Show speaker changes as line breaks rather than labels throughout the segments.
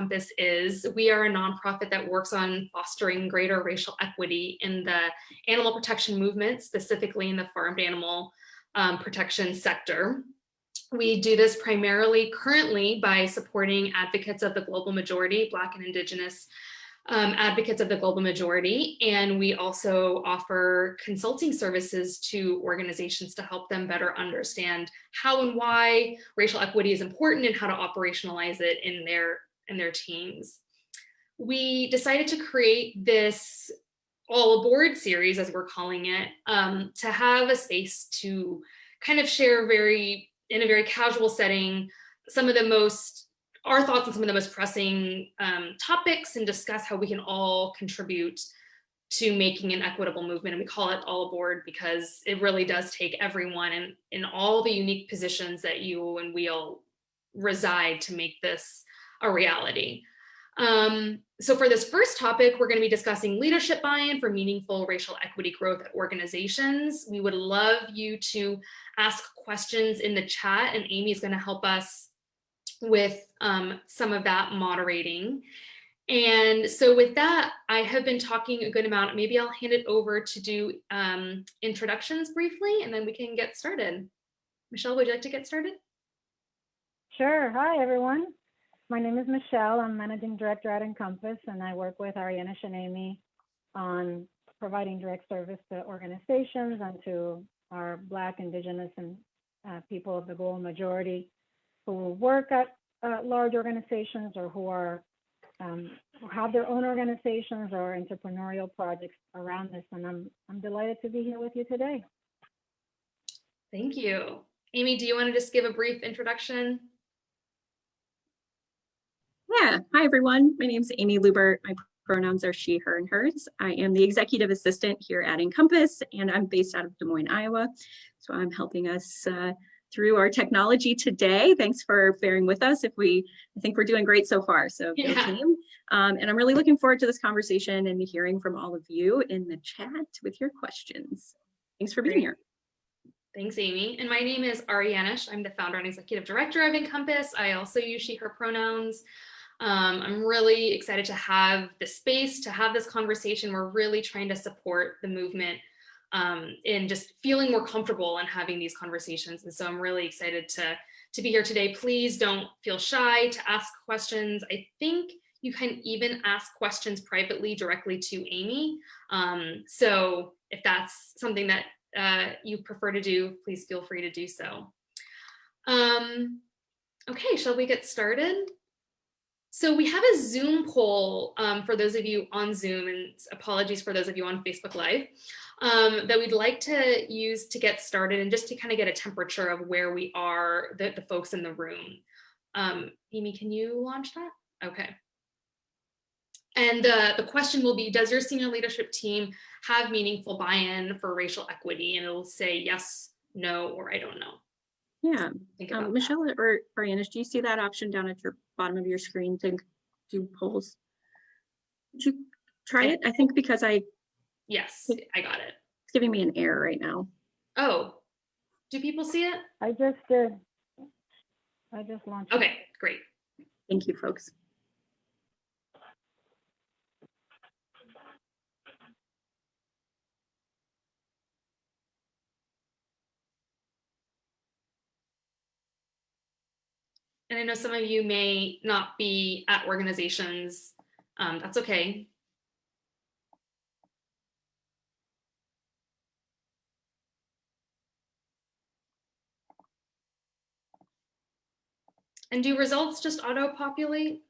Compass is. We are a nonprofit that works on fostering greater racial equity in the animal protection movement, specifically in the farmed animal protection sector. We do this primarily currently by supporting advocates of the global majority, Black and Indigenous advocates of the global majority. And we also offer consulting services to organizations to help them better understand how and why racial equity is important and how to operationalize it in their teams. We decided to create this All Aboard series, as we're calling it, to have a space to kind of share in a very casual setting, our thoughts on some of the most pressing topics and discuss how we can all contribute to making an equitable movement. And we call it All Aboard because it really does take everyone in all the unique positions that you and we all reside to make this a reality. So for this first topic, we're going to be discussing leadership buy-in for meaningful racial equity growth at organizations. We would love you to ask questions in the chat, and Amy is going to help us with some of that moderating. And so with that, I have been talking a good amount. Maybe I'll hand it over to do introductions briefly, and then we can get started. Michelle, would you like to get started?
Sure. Hi, everyone. My name is Michelle. I'm Managing Director at Encompass, and I work with Aryenish and Amy on providing direct service to organizations and to our Black, Indigenous, and people of the global majority who work at large organizations or who have their own organizations or entrepreneurial projects around this. And I'm delighted to be here with you today.
Thank you. Amy, do you want to just give a brief introduction?
Yeah. Hi, everyone. My name is Amy Lubert. My pronouns are she, her, and hers. I am the executive assistant here at Encompass, and I'm based out of Des Moines, Iowa. So I'm helping us through our technology today. Thanks for bearing with us. I think we're doing great so far. So go team. And I'm really looking forward to this conversation and hearing from all of you in the chat with your questions. Thanks for being here.
Thanks, Amy. And my name is Aryenish. I'm the founder and executive director of Encompass. I also use she, her pronouns. I'm really excited to have the space to have this conversation. We're really trying to support the movement in just feeling more comfortable and having these conversations. And so I'm really excited to be here today. Please don't feel shy to ask questions. I think you can even ask questions privately directly to Amy. So if that's something that you prefer to do, please feel free to do so. Okay, shall we get started? So we have a Zoom poll for those of you on Zoom, and apologies for those of you on Facebook Live, that we'd like to use to get started and just to kind of get a temperature of where we are, the folks in the room. Amy, can you launch that? Okay. And the question will be, does your senior leadership team have meaningful buy-in for racial equity? And it'll say yes, no, or I don't know.
Yeah, Michelle or Aryenish, do you see that option down at your bottom of your screen to do polls? Did you try it? I think because
Yes, I got it.
It's giving me an error right now.
Oh, do people see it?
I just did. I just launched.
Okay, great.
Thank you, folks.
And I know some of you may not be at organizations. That's okay. And do results just auto-populate?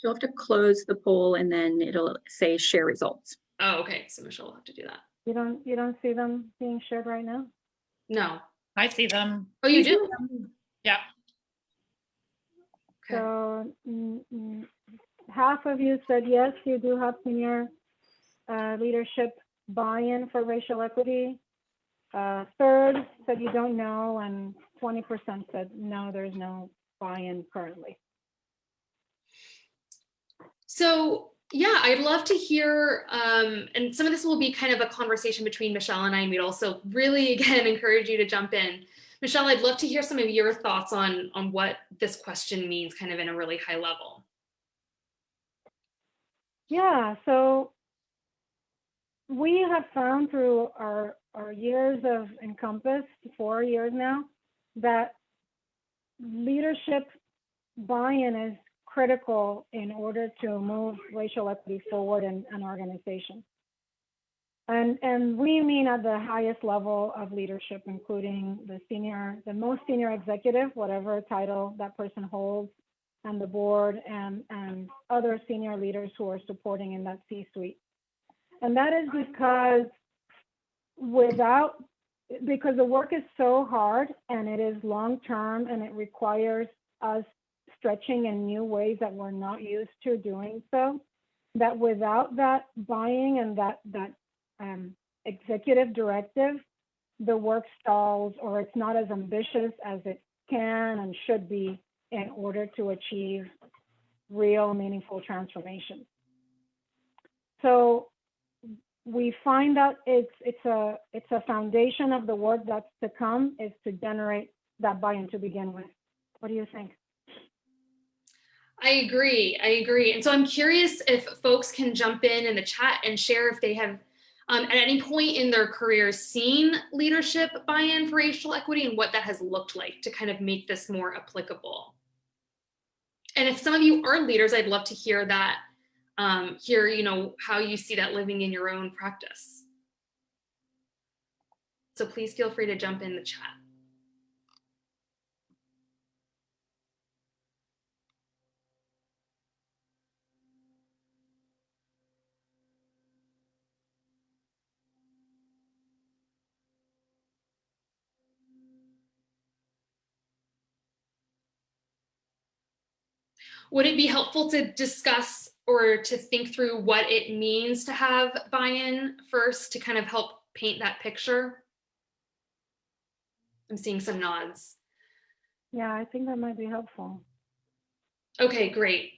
You'll have to close the poll and then it'll say share results.
Oh, okay. So Michelle will have to do that.
You don't see them being shared right now?
No.
I see them.
Oh, you do?
Yeah.
Okay.
So half of you said yes, you do have senior leadership buy-in for racial equity. Third said you don't know, and 20% said no, there's no buy-in currently.
So yeah, I'd love to hear, and some of this will be kind of a conversation between Michelle and I, and we'd also really, again, encourage you to jump in. Michelle, I'd love to hear some of your thoughts on what this question means kind of in a really high level.
Yeah, so we have found through our years of Encompass, 4 years now, that leadership buy-in is critical in order to move racial equity forward in an organization. And we mean at the highest level of leadership, including the most senior executive, whatever title that person holds, and the board and other senior leaders who are supporting in that C-suite. And that is because because the work is so hard and it is long-term and it requires us stretching in new ways that we're not used to doing so, that without that buying and that executive directive, the work stalls or it's not as ambitious as it can and should be in order to achieve real meaningful transformation. So we find that it's a foundation of the work that's to come is to generate that buy-in to begin with. What do you think?
I agree. And so I'm curious if folks can jump in the chat and share if they have at any point in their careers seen leadership buy-in for racial equity and what that has looked like to kind of make this more applicable. And if some of you are leaders, I'd love to hear that, hear, how you see that living in your own practice. So please feel free to jump in the chat. Would it be helpful to discuss or to think through what it means to have buy-in first to kind of help paint that picture? I'm seeing some nods.
Yeah, I think that might be helpful.
Okay, great.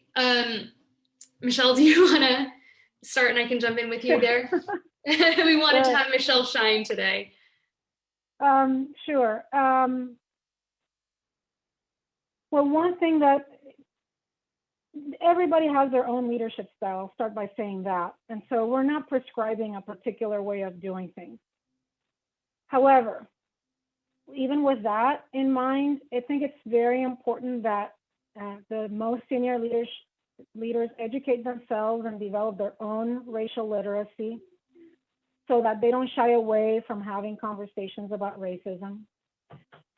Michelle, do you want to start and I can jump in with you there? We wanted to have Michelle shine today.
Sure. Well, one thing that everybody has their own leadership style. I'll start by saying that. And so we're not prescribing a particular way of doing things. However, even with that in mind, I think it's very important that the most senior leaders educate themselves and develop their own racial literacy so that they don't shy away from having conversations about racism,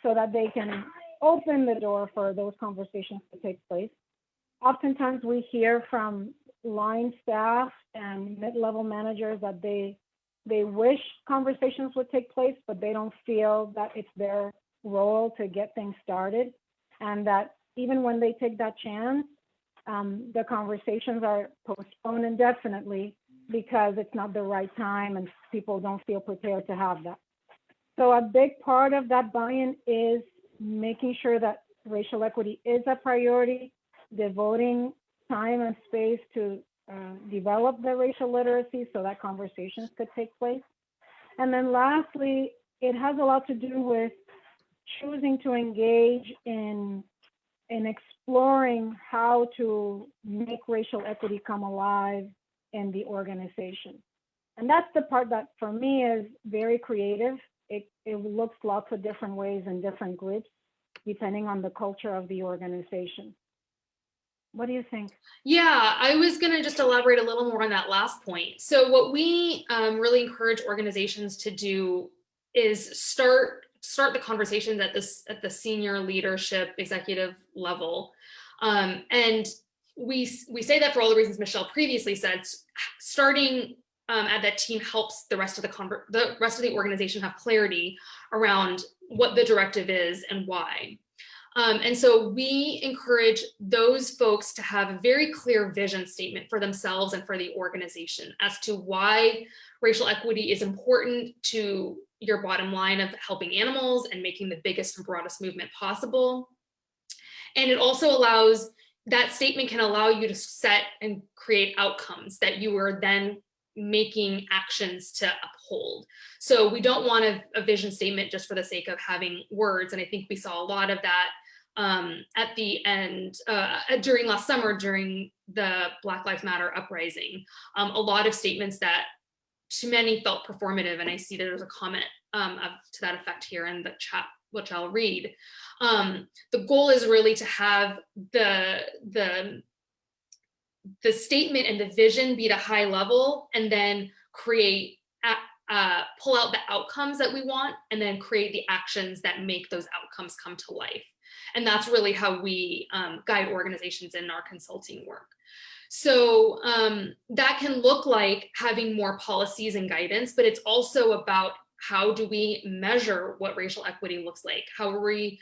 so that they can open the door for those conversations to take place. Oftentimes we hear from line staff and mid-level managers that they wish conversations would take place, but they don't feel that it's their role to get things started. And that even when they take that chance, the conversations are postponed indefinitely because it's not the right time and people don't feel prepared to have that. So a big part of that buy-in is making sure that racial equity is a priority, devoting time and space to develop the racial literacy so that conversations could take place. And then lastly, it has a lot to do with choosing to engage in exploring how to make racial equity come alive in the organization. And that's the part that for me is very creative. It looks lots of different ways in different groups, depending on the culture of the organization. What do you think?
Yeah, I was going to just elaborate a little more on that last point. So what we really encourage organizations to do is start the conversations at the senior leadership executive level. And we say that for all the reasons Michelle previously said. Starting at that team helps the rest of the organization have clarity around what the directive is and why. And so we encourage those folks to have a very clear vision statement for themselves and for the organization as to why racial equity is important to your bottom line of helping animals and making the biggest and broadest movement possible. And it also allows, that statement can allow you to set and create outcomes that you are then making actions to uphold. So we don't want a vision statement just for the sake of having words. And I think we saw a lot of that at the end during last summer during the Black Lives Matter uprising. A lot of statements that to many felt performative, and I see that there's a comment to that effect here in the chat, which I'll read. The goal is really to have the statement and the vision be at a high level, and then create, pull out the outcomes that we want, and then create the actions that make those outcomes come to life. And that's really how we guide organizations in our consulting work. So that can look like having more policies and guidance, but it's also about how do we measure what racial equity looks like? How are we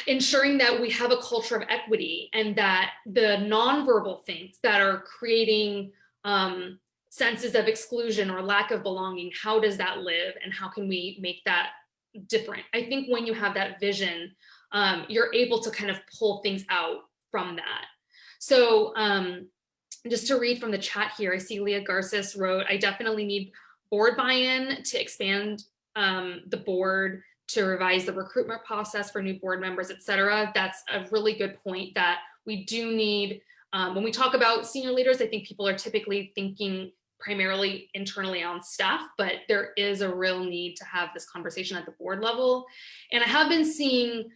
ensuring that we have a culture of equity, and that the nonverbal things that are creating senses of exclusion or lack of belonging, how does that live, and how can we make that different? I think when you have that vision, you're able to kind of pull things out from that. So just to read from the chat here, I see Leah Garces wrote, I definitely need board buy-in to expand the board, to revise the recruitment process for new board members, et cetera. That's a really good point, that we do need, when we talk about senior leaders, I think people are typically thinking primarily internally on staff, but there is a real need to have this conversation at the board level. And I have been seeing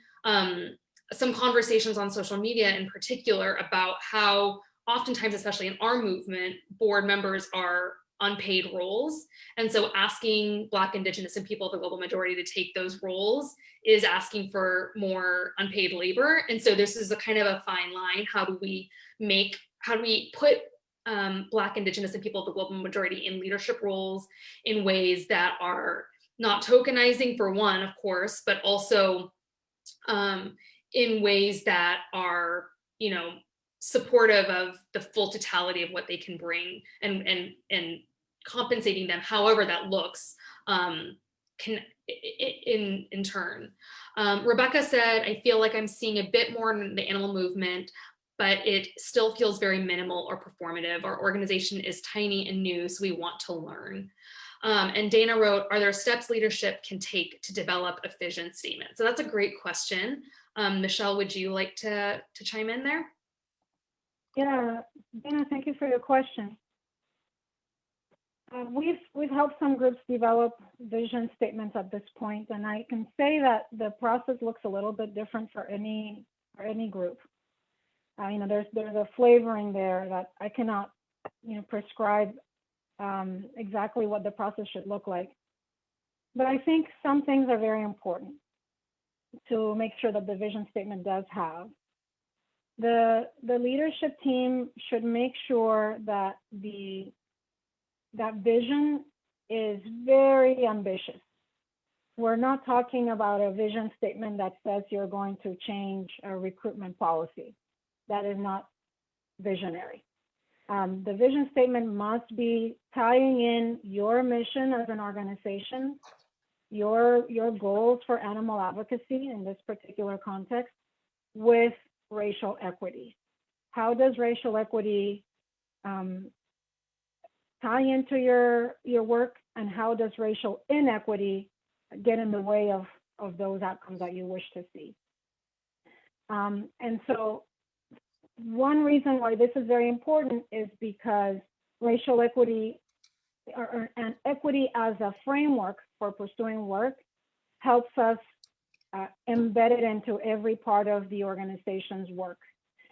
some conversations on social media in particular about how oftentimes, especially in our movement, board members are unpaid roles. And so asking Black, Indigenous, and people of the global majority to take those roles is asking for more unpaid labor. And so this is a kind of a fine line. How do we put Black, Indigenous, and people of the global majority in leadership roles in ways that are not tokenizing, for one, of course, but also in ways that are, you know, supportive of the full totality of what they can bring, and compensating them however that looks can in turn. Rebecca said, I feel like I'm seeing a bit more in the animal movement, but it still feels very minimal or performative. Our organization is tiny and new, so we want to learn. And Dana wrote, are there steps leadership can take to develop a vision statement? So that's a great question. Michelle, would you like to chime in there?
Yeah, Dana, thank you for your question. We've helped some groups develop vision statements at this point, and I can say that the process looks a little bit different for any group. You know, there's a flavoring there that I cannot, you know, prescribe exactly what the process should look like. But I think some things are very important to make sure that the vision statement does have. The leadership team should make sure that that vision is very ambitious. We're not talking about a vision statement that says you're going to change a recruitment policy. That is not visionary. The vision statement must be tying in your mission as an organization, your goals for animal advocacy in this particular context, with racial equity. How does racial equity tie into your work, and how does racial inequity get in the way of those outcomes that you wish to see? And so one reason why this is very important is because racial equity and equity as a framework for pursuing work helps us embed it into every part of the organization's work,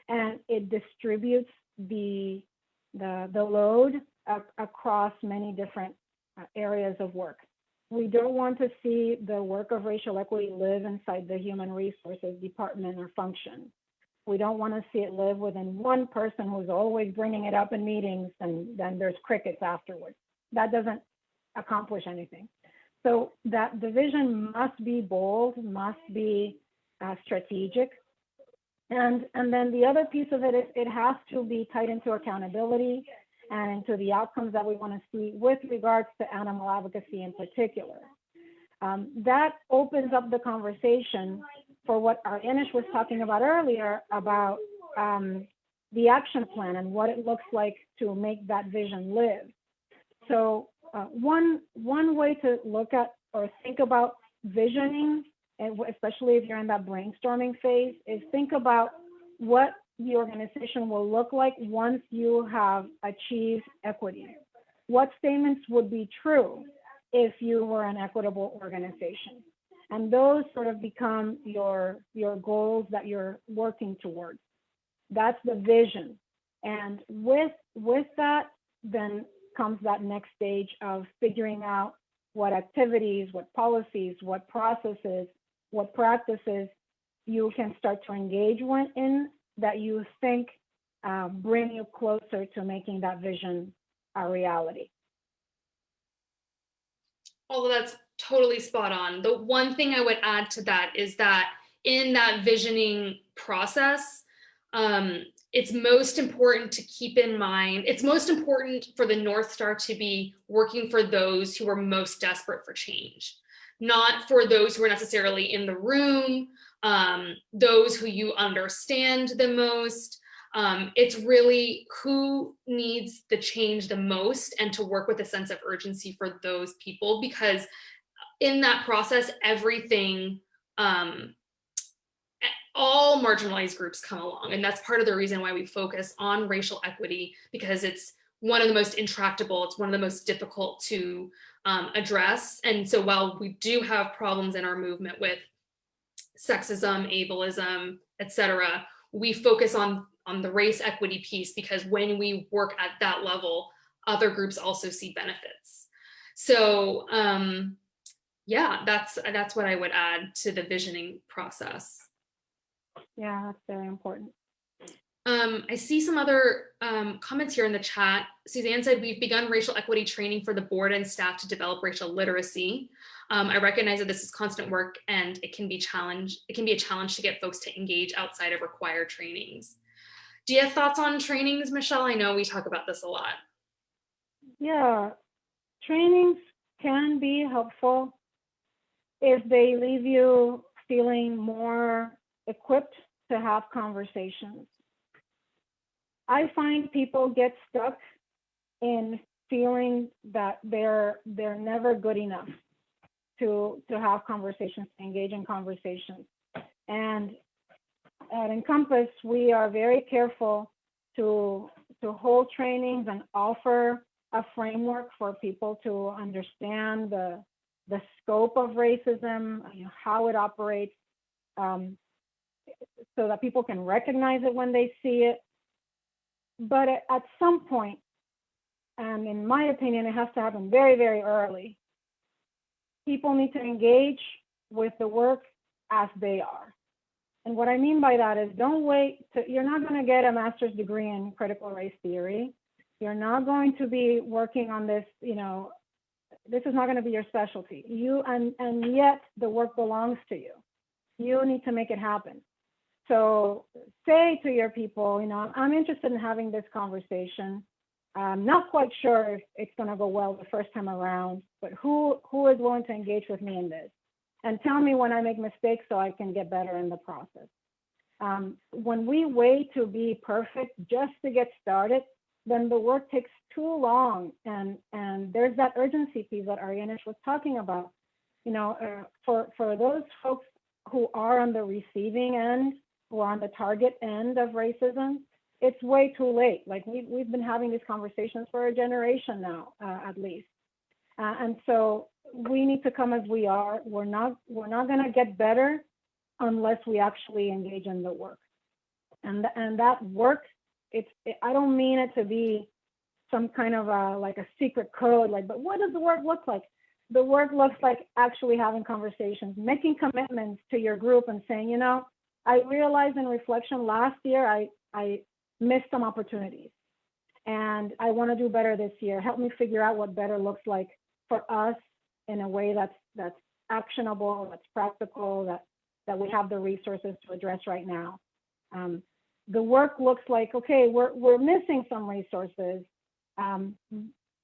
and it distributes the load across many different areas of work. We don't want to see the work of racial equity live inside the human resources department or function. We don't want to see it live within one person who's always bringing it up in meetings, and then there's crickets afterwards. That doesn't accomplish anything. So that the vision must be bold, must be strategic. And then the other piece of it is it has to be tied into accountability and into the outcomes that we want to see with regards to animal advocacy in particular. That opens up the conversation for what Aryenish was talking about earlier about the action plan and what it looks like to make that vision live. So one way to look at or think about visioning, and especially if you're in that brainstorming phase, is think about what the organization will look like once you have achieved equity. What statements would be true if you were an equitable organization? And those sort of become your goals that you're working towards. That's the vision. And with that, then comes that next stage of figuring out what activities, what policies, what processes, what practices you can start to engage in that you think bring you closer to making that vision a reality.
Although that's totally spot on. The one thing I would add to that is that in that visioning process, it's most important to keep in mind, it's most important for the North Star to be working for those who are most desperate for change, not for those who are necessarily in the room, those who you understand the most. It's really who needs the change the most, and to work with a sense of urgency for those people, because in that process, everything, all marginalized groups come along. And that's part of the reason why we focus on racial equity, because it's one of the most intractable, it's one of the most difficult to address. And so while we do have problems in our movement with sexism, ableism, etc., we focus on the race equity piece, because when we work at that level, other groups also see benefits. So yeah, that's what I would add to the visioning process.
Yeah, that's very important.
I see some other comments here in the chat. Suzanne said, we've begun racial equity training for the board and staff to develop racial literacy. I recognize that this is constant work and it can be a challenge to get folks to engage outside of required trainings. Do you have thoughts on trainings, Michelle? I know we talk about this a lot.
Yeah, trainings can be helpful if they leave you feeling more equipped to have conversations. I find people get stuck in feeling that they're never good enough to have conversations, to engage in conversations. And at Encompass, we are very careful to hold trainings and offer a framework for people to understand the scope of racism, how it operates, so that people can recognize it when they see it. But at some point, and in my opinion, it has to happen very, very early, people need to engage with the work as they are. And what I mean by that is, don't wait you're not going to get a master's degree in critical race theory. You're not going to be working on this, this is not going to be your specialty. And yet the work belongs to you. You need to make it happen. So say to your people, I'm interested in having this conversation. I'm not quite sure if it's going to go well the first time around, but who is willing to engage with me in this? And tell me when I make mistakes so I can get better in the process. When we wait to be perfect just to get started, then the work takes too long. And there's that urgency piece that Aryenish was talking about. For those folks who are on the receiving end, who are on the target end of racism, it's way too late. Like we've been having these conversations for a generation now, at least. And so we need to come as we are. We're not going to get better unless we actually engage in the work. And that work, I don't mean it to be some kind of like a secret code, but what does the work look like? The work looks like actually having conversations, making commitments to your group and saying, I realized in reflection last year, I missed some opportunities and I want to do better this year. Help me figure out what better looks like for us in a way that's actionable, that's practical, that we have the resources to address right now. The work looks like, okay, we're missing some resources.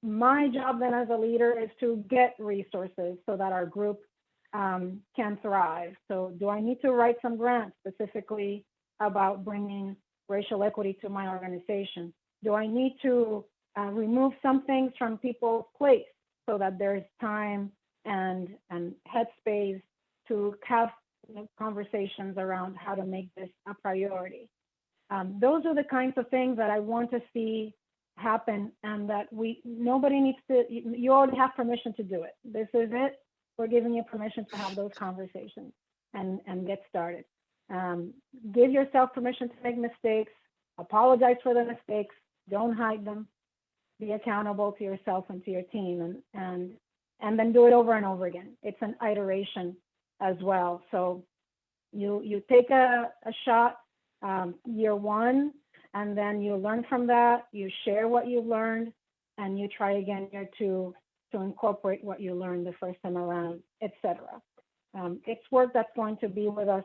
My job then as a leader is to get resources so that our group can thrive. So do I need to write some grants specifically about bringing racial equity to my organization? Do I need to remove some things from people's plates so that there's time and headspace to have conversations around how to make this a priority? Those are the kinds of things that I want to see happen, and that nobody needs to, you already have permission to do it. This is it. We're giving you permission to have those conversations and get started. Give yourself permission to make mistakes, apologize for the mistakes, don't hide them, be accountable to yourself and to your team, and then do it over and over again. It's an iteration as well. So you take a shot year one, and then you learn from that, you share what you've learned, and you try again year two to incorporate what you learned the first time around, etc. It's work that's going to be with us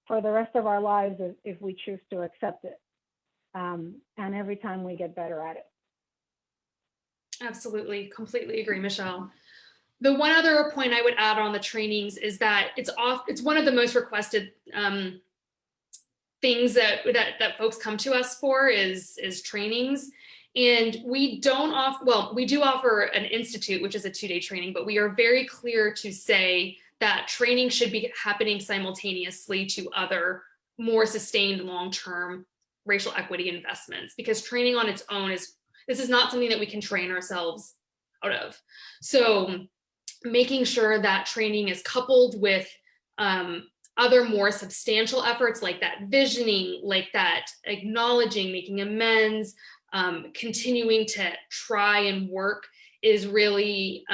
for the rest of our lives if we choose to accept it. And every time we get better at it.
Absolutely, completely agree, Michelle. The one other point I would add on the trainings is that it's one of the most requested things that folks come to us for is trainings. And we don't offer, well, we do offer an institute, which is a 2-day training, but we are very clear to say that training should be happening simultaneously to other more sustained long-term racial equity investments, because training on its own this is not something that we can train ourselves out of. So making sure that training is coupled with other more substantial efforts like that visioning, like that acknowledging, making amends, continuing to try and work is really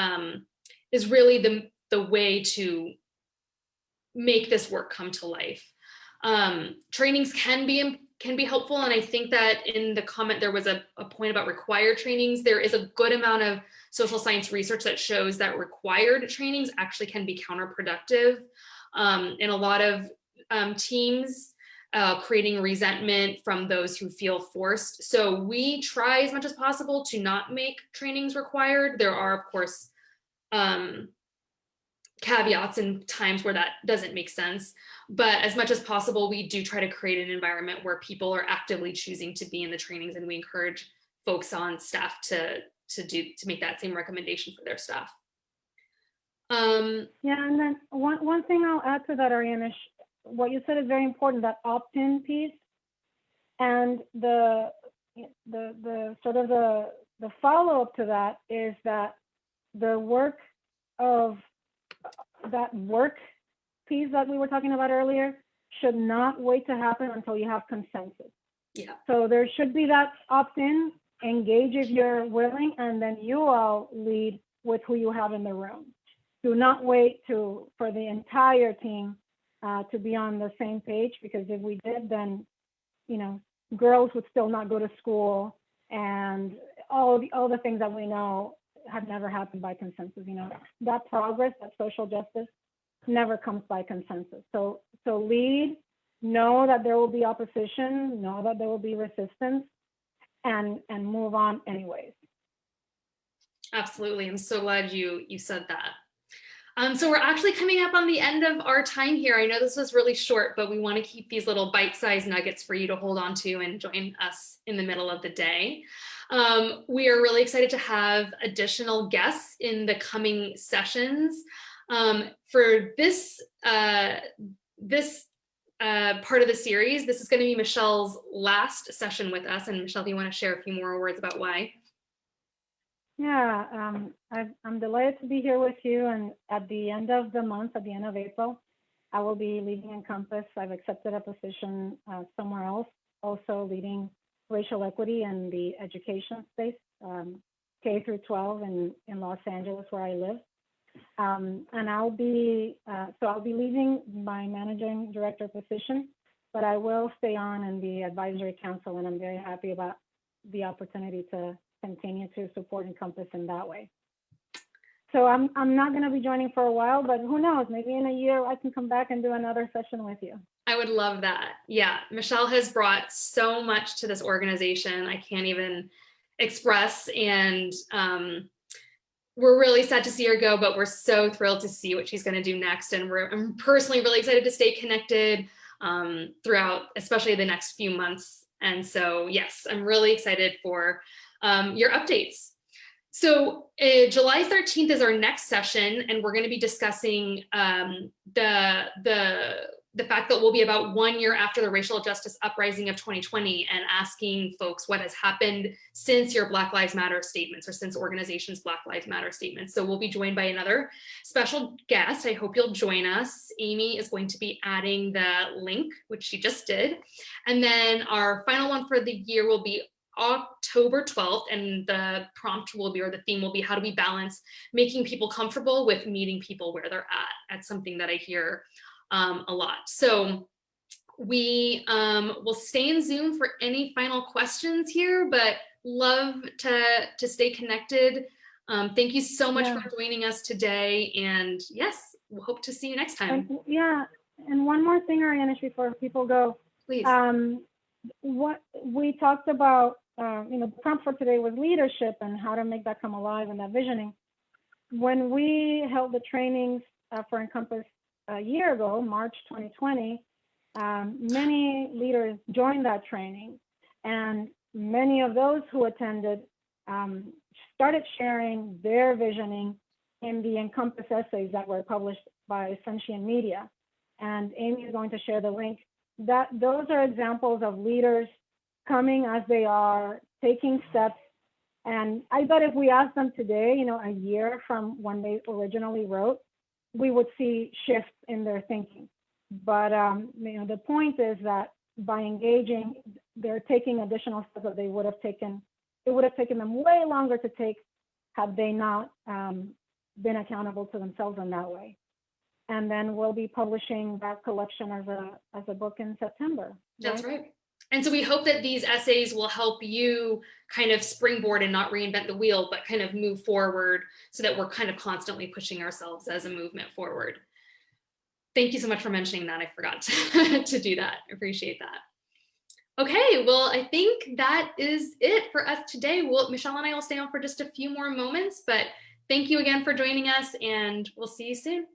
the way to make this work come to life. Trainings can be helpful, and I think that in the comment there was a point about required trainings. There is a good amount of social science research that shows that required trainings actually can be counterproductive in a lot of teams, creating resentment from those who feel forced. So we try as much as possible to not make trainings required. There are, of course, caveats and times where that doesn't make sense. But as much as possible, we do try to create an environment where people are actively choosing to be in the trainings, and we encourage folks on staff to make that same recommendation for their staff.
Yeah, and then one thing I'll add to that, Aryenish, what you said is very important, that opt-in piece, and the sort of the follow-up to that is that the work of that work piece that we were talking about earlier should not wait to happen until you have consensus.
Yeah.
So there should be that opt-in, engage if you're willing, and then you all lead with who you have in the room. Do not wait for the entire team to be on the same page, because if we did, then girls would still not go to school, and all the things that we know have never happened by consensus. That progress, that social justice, never comes by consensus. So lead, know that there will be opposition, know that there will be resistance, and move on anyways.
Absolutely. I'm so glad you said that. So we're actually coming up on the end of our time here. I know this was really short, but we want to keep these little bite-sized nuggets for you to hold on to and join us in the middle of the day. We are really excited to have additional guests in the coming sessions. For this part of the series, this is going to be Michelle's last session with us. And Michelle, if you want to share a few more words about why.
Yeah, I'm delighted to be here with you. And at the end of the month, at the end of April, I will be leaving Encompass. I've accepted a position somewhere else, also leading racial equity in the education space, K through 12 in Los Angeles, where I live. And I'll be leaving my managing director position, but I will stay on in the advisory council, and I'm very happy about the opportunity to continue to support Encompass in that way. So I'm not going to be joining for a while, but who knows, maybe in a year I can come back and do another session with you.
I would love that. Yeah, Michelle has brought so much to this organization. I can't even express, and we're really sad to see her go, but we're so thrilled to see what she's going to do next. And I'm personally really excited to stay connected throughout, especially the next few months. And so, yes, I'm really excited for your updates. So July 13th is our next session, and we're going to be discussing the the fact that we'll be about 1 year after the racial justice uprising of 2020 and asking folks what has happened since your Black Lives Matter statements or since organizations' Black Lives Matter statements. So we'll be joined by another special guest. I hope you'll join us. Amy is going to be adding the link, which she just did. And then our final one for the year will be October 12th, and the prompt will be, or the theme will be, how do we balance making people comfortable with meeting people where they're at? That's something that I hear a lot. So we will stay in Zoom for any final questions here, but love to stay connected. Thank you so much for joining us today. And yes, we'll hope to see you next time.
And one more thing, Aryenish, before people go.
Please.
What we talked about, the prompt for today was leadership and how to make that come alive and that visioning. When we held the trainings for Encompass a year ago, March 2020, many leaders joined that training, and many of those who attended started sharing their visioning in the Encompass essays that were published by Sentient Media. And Amy is going to share the link. Those are examples of leaders coming as they are, taking steps. And I bet if we asked them today, a year from when they originally wrote, we would see shifts in their thinking. But the point is that by engaging, they're taking additional steps that they would have taken. It would have taken them way longer to take had they not been accountable to themselves in that way. And then we'll be publishing that collection as a book in September.
That's right. And so we hope that these essays will help you kind of springboard and not reinvent the wheel, but kind of move forward so that we're kind of constantly pushing ourselves as a movement forward. Thank you so much for mentioning that. I forgot to do that. I appreciate that. Okay, well, I think that is it for us today. Michelle and I will stay on for just a few more moments, but thank you again for joining us, and we'll see you soon.